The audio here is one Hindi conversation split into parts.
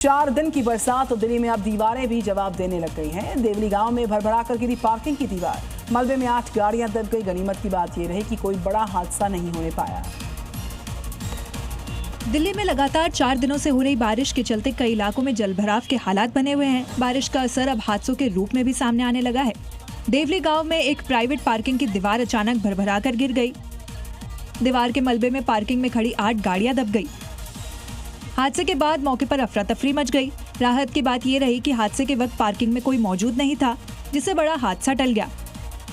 4 दिन की बरसात तो दिल्ली में अब दीवारें भी जवाब देने लग गई हैं। देवली गांव में भरभरा कर गिरी पार्किंग की दीवार, मलबे में 8 गाड़ियां दब गई। गनीमत की बात यह रही कि कोई बड़ा हादसा नहीं होने पाया। दिल्ली में लगातार 4 दिनों से हो रही बारिश के चलते कई इलाकों में जलभराव के हालात बने हुए हैं। बारिश का असर अब हादसों के रूप में भी सामने आने लगा है। देवली गांव में एक प्राइवेट पार्किंग की दीवार अचानक भरभरा कर गिर गई। दीवार के मलबे में पार्किंग में खड़ी 8 गाड़ियां दब गई। हादसे के बाद मौके पर अफरा तफरी मच गई। राहत की बात ये रही कि हादसे के वक्त पार्किंग में कोई मौजूद नहीं था, जिससे बड़ा हादसा टल गया।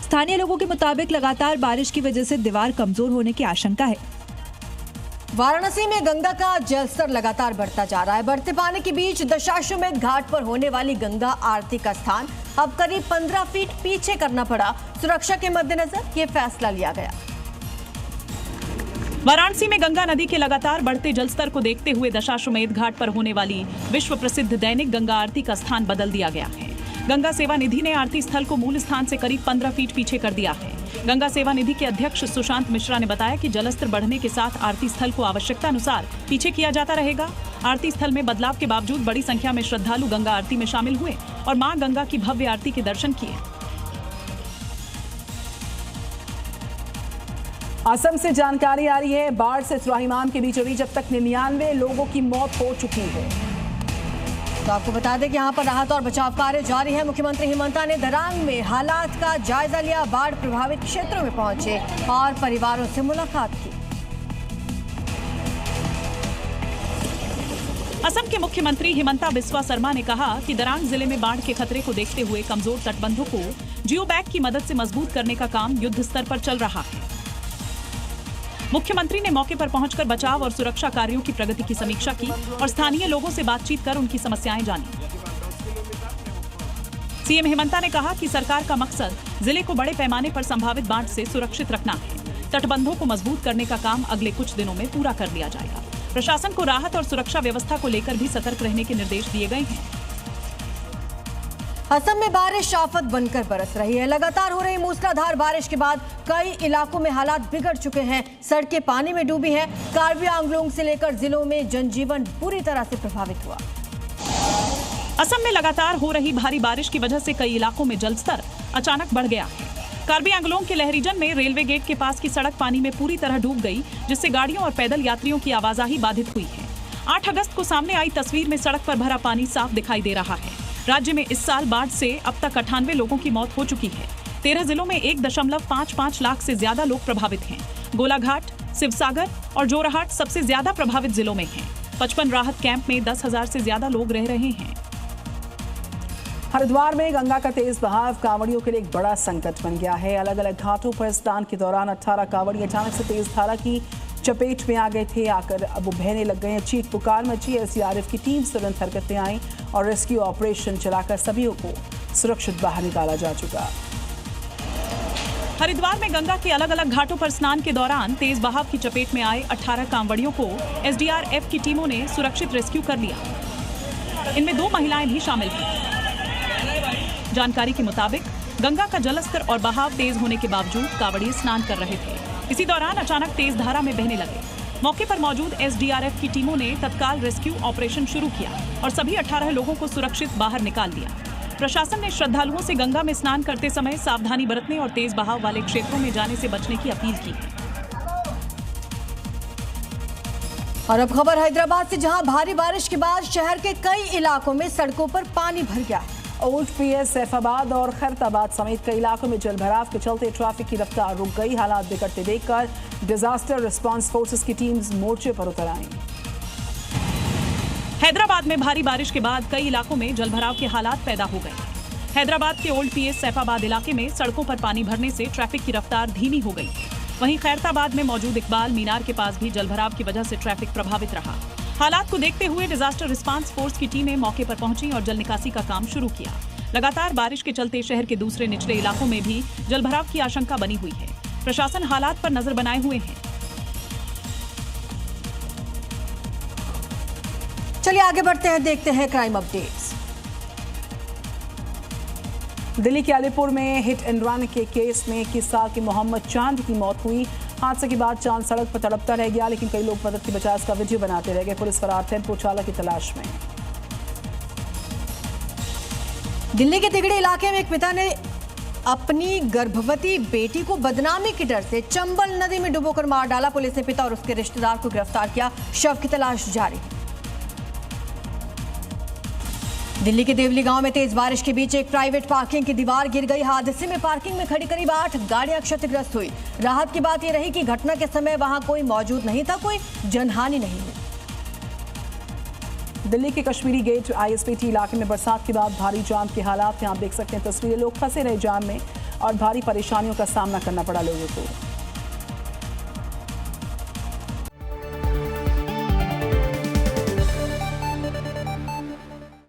स्थानीय लोगों के मुताबिक लगातार बारिश की वजह से दीवार कमजोर होने की आशंका है। वाराणसी में गंगा का जलस्तर लगातार बढ़ता जा रहा है। बढ़ते पानी के बीच दशाश्वमेध घाट पर होने वाली गंगा आरती का स्थान अब करीब 15 फीट पीछे करना पड़ा। सुरक्षा के मद्देनजर ये फैसला लिया गया। वाराणसी में गंगा नदी के लगातार बढ़ते जलस्तर को देखते हुए दशाश्वमेध घाट पर होने वाली विश्व प्रसिद्ध दैनिक गंगा आरती का स्थान बदल दिया गया है। गंगा सेवा निधि ने आरती स्थल को मूल स्थान से करीब 15 फीट पीछे कर दिया है। गंगा सेवा निधि के अध्यक्ष सुशांत मिश्रा ने बताया कि जलस्तर बढ़ने के साथ आरती स्थल को आवश्यकता अनुसार पीछे किया जाता रहेगा। आरती स्थल में बदलाव के बावजूद बड़ी संख्या में श्रद्धालु गंगा आरती में शामिल हुए और मां गंगा की भव्य आरती के दर्शन किए। असम से जानकारी आ रही है, बाढ़ से त्राहिमाम के बीचों बीच अब तक 99 लोगों की मौत हो चुकी है। तो आपको बता दें कि यहाँ पर राहत और बचाव कार्य जारी है। मुख्यमंत्री हिमंता ने दरांग में हालात का जायजा लिया, बाढ़ प्रभावित क्षेत्रों में पहुंचे और परिवारों से मुलाकात की। असम के मुख्यमंत्री हिमंता बिस्वा शर्मा ने कहा कि दरांग जिले में बाढ़ के खतरे को देखते हुए कमजोर तटबंधों को जियो बैग की मदद से मजबूत करने का काम युद्ध स्तर पर चल रहा है। मुख्यमंत्री ने मौके पर पहुंचकर बचाव और सुरक्षा कार्यों की प्रगति की समीक्षा की और स्थानीय लोगों से बातचीत कर उनकी समस्याएं जानी। सीएम हिमंता ने कहा कि सरकार का मकसद जिले को बड़े पैमाने पर संभावित बाढ़ से सुरक्षित रखना है। तटबंधों को मजबूत करने का काम अगले कुछ दिनों में पूरा कर लिया जाएगा। प्रशासन को राहत और सुरक्षा व्यवस्था को लेकर भी सतर्क रहने के निर्देश दिए गए हैं। असम में बारिश आफत बनकर बरस रही है। लगातार हो रही मूसलाधार बारिश के बाद कई इलाकों में हालात बिगड़ चुके हैं। सड़कें पानी में डूबी हैं। कार्बी आंगलोंग से लेकर जिलों में जनजीवन बुरी तरह से प्रभावित हुआ। असम में लगातार हो रही भारी बारिश की वजह से कई इलाकों में जलस्तर अचानक बढ़ गया है। कार्बी आंगलोंग के लहरीजन में रेलवे गेट के पास की सड़क पानी में पूरी तरह डूब गई, जिससे गाड़ियों और पैदल यात्रियों की आवाजाही बाधित हुई है। 8 अगस्त को सामने आई तस्वीर में सड़क पर भरा पानी साफ दिखाई दे रहा है। राज्य में इस साल बाढ़ से अब तक 98 लोगों की मौत हो चुकी है। 13 जिलों में 1.55 लाख से ज्यादा लोग प्रभावित हैं। गोलाघाट, शिवसागर और जोरहाट सबसे ज्यादा प्रभावित जिलों में हैं। 55 राहत कैंप में 10,000 से ज्यादा लोग रह रहे हैं। हरिद्वार में गंगा का तेज बहाव कांवड़ियों के लिए एक बड़ा संकट बन गया है। अलग अलग घाटों पर स्नान के दौरान 18 कांवड़ी अचानक से तेज धारा की चपेट में आ गए थे। आकर अब वो बहने लग गए हैं। चीख पुकार मची। एसडीआरएफ की टीम तुरंत हरकत में आई और रेस्क्यू ऑपरेशन चलाकर सभी को सुरक्षित बाहर निकाला जा चुका। हरिद्वार में गंगा के अलग अलग घाटों पर स्नान के दौरान तेज बहाव की चपेट में आए 18 कांवड़ियों को एसडीआरएफ की टीमों ने सुरक्षित रेस्क्यू कर लिया। इनमें 2 महिलाएं भी शामिल थीं। जानकारी के मुताबिक गंगा का जलस्तर और बहाव तेज होने के बावजूद कांवड़िए स्नान कर रहे थे। इसी दौरान अचानक तेज धारा में बहने लगे। मौके पर मौजूद एसडीआरएफ की टीमों ने तत्काल रेस्क्यू ऑपरेशन शुरू किया और सभी 18 लोगों को सुरक्षित बाहर निकाल दिया। प्रशासन ने श्रद्धालुओं से गंगा में स्नान करते समय सावधानी बरतने और तेज बहाव वाले क्षेत्रों में जाने से बचने की अपील की है। और अब खबर हैदराबाद से, जहां भारी बारिश के बाद शहर के कई इलाकों में सड़कों पर पानी भर गया है। ओल्ड पीएस, सैफाबाद और खैरताबाद समेत कई इलाकों में जलभराव के चलते ट्रैफिक की रफ्तार रुक गई। हालात बिगड़ते देखकर डिजास्टर रिस्पांस फोर्सेस की टीम्स मोर्चे पर उतर आई। हैदराबाद में भारी बारिश के बाद कई इलाकों में जलभराव के हालात पैदा हो गए। हैदराबाद के ओल्ड पीएस सैफाबाद इलाके में सड़कों पर पानी भरने से ट्रैफिक की रफ्तार धीमी हो गई। वहीं खैरताबाद में मौजूद इकबाल मीनार के पास भी जलभराव की वजह से ट्रैफिक प्रभावित रहा। हालात को देखते हुए डिजास्टर रिस्पांस फोर्स की टीमें मौके पर पहुंची और जल निकासी का काम शुरू किया। लगातार बारिश के चलते शहर के दूसरे निचले इलाकों में भी जलभराव की आशंका बनी हुई है। प्रशासन हालात पर नजर बनाए हुए है। चलिए आगे बढ़ते हैं, देखते हैं क्राइम अपडेट्स। दिल्ली के अलीपुर में हिट एंड रन के केस में 21 साल के मोहम्मद चांद की मौत हुई। हादसे के बाद चांद सड़क पर तड़पता रह गया, लेकिन कई लोग मदद की बजाय इसका वीडियो बनाते रह गए। पुलिस फरार टेम्पो चालक की तलाश में। दिल्ली के तिगड़ी इलाके में एक पिता ने अपनी गर्भवती बेटी को बदनामी के डर से चंबल नदी में डुबोकर मार डाला। पुलिस ने पिता और उसके रिश्तेदार को गिरफ्तार किया। शव की तलाश जारी है। दिल्ली के देवली गांव में तेज बारिश के बीच एक प्राइवेट पार्किंग की दीवार गिर गई। हादसे में पार्किंग में खड़ी करीब 8 गाड़ियां क्षतिग्रस्त हुई। राहत की बात यह रही कि घटना के समय वहां कोई मौजूद नहीं था, कोई जनहानि नहीं हुई। दिल्ली के कश्मीरी गेट आईएसपीटी इलाके में बरसात के बाद भारी जाम के हालात। यहाँ आप देख सकते हैं तस्वीरें, लोग फंसे रहे जाम में और भारी परेशानियों का सामना करना पड़ा लोगों को।